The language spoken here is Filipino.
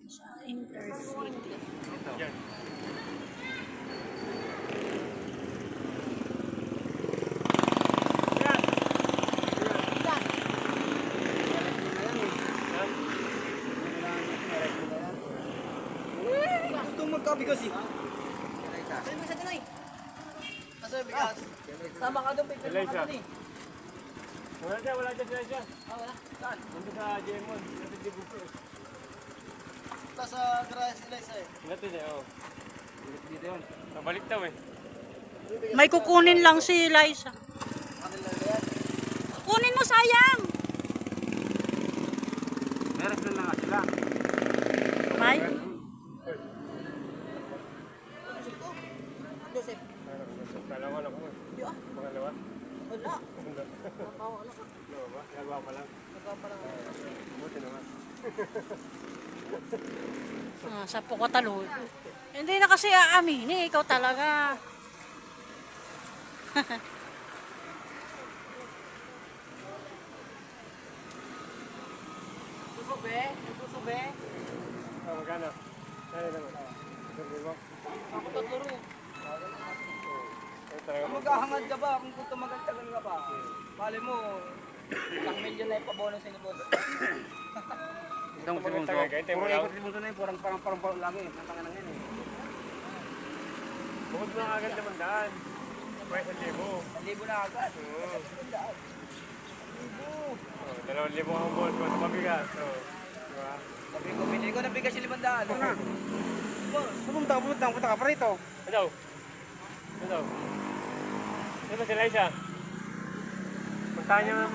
Sa Intercity. Yan. Gusto magkabigas eh. Ay, mo sa Tinoy. Asa bigas? Sama ka doon, pipil Eliza. ka doon eh. Wala dyan sila siya. Ah, wala? Saan? Nandun sa Jemon. Nandun di buko eh. Sa garage nila isa eh. Natin eh, oh. Dito yun. Nabalik daw eh. May kukunin lang si Liza. Kanila na yan. Kunin mo, sayang! Meron na nga sila. May? Joseph. Dalawa lang ko. Yo ah. Pangalawa. Wala. Dalawa ba? Dalawa pa lang. Nagpapalang. Buti naman. Sa Pukatalo. Hindi na kasi aamini. Ikaw talaga. Puso be? Puso be? Magkano? Kaya naman. Sabi mo? Ako tatlo. Talaga Kung maghahangad ka ba? Kung tumagagtagal ka pa. Bali mo, 1 million na ipabono sa inyo boss. Itong si Bunso. Puro ikot si Bunso na yun. Parang lagi. Natangan ng yun eh. Bukod mo agad naman daan. May 1,000. 1,000 na agad. Oo. 2,000 ang buwan ko sa mabigas. Diba? Sabi ko, binili ko ng bigas yung 500. Ano na? Pumunta ka pa rito. Ito. Ito. Ito si Liza. Puntahan niyo naman.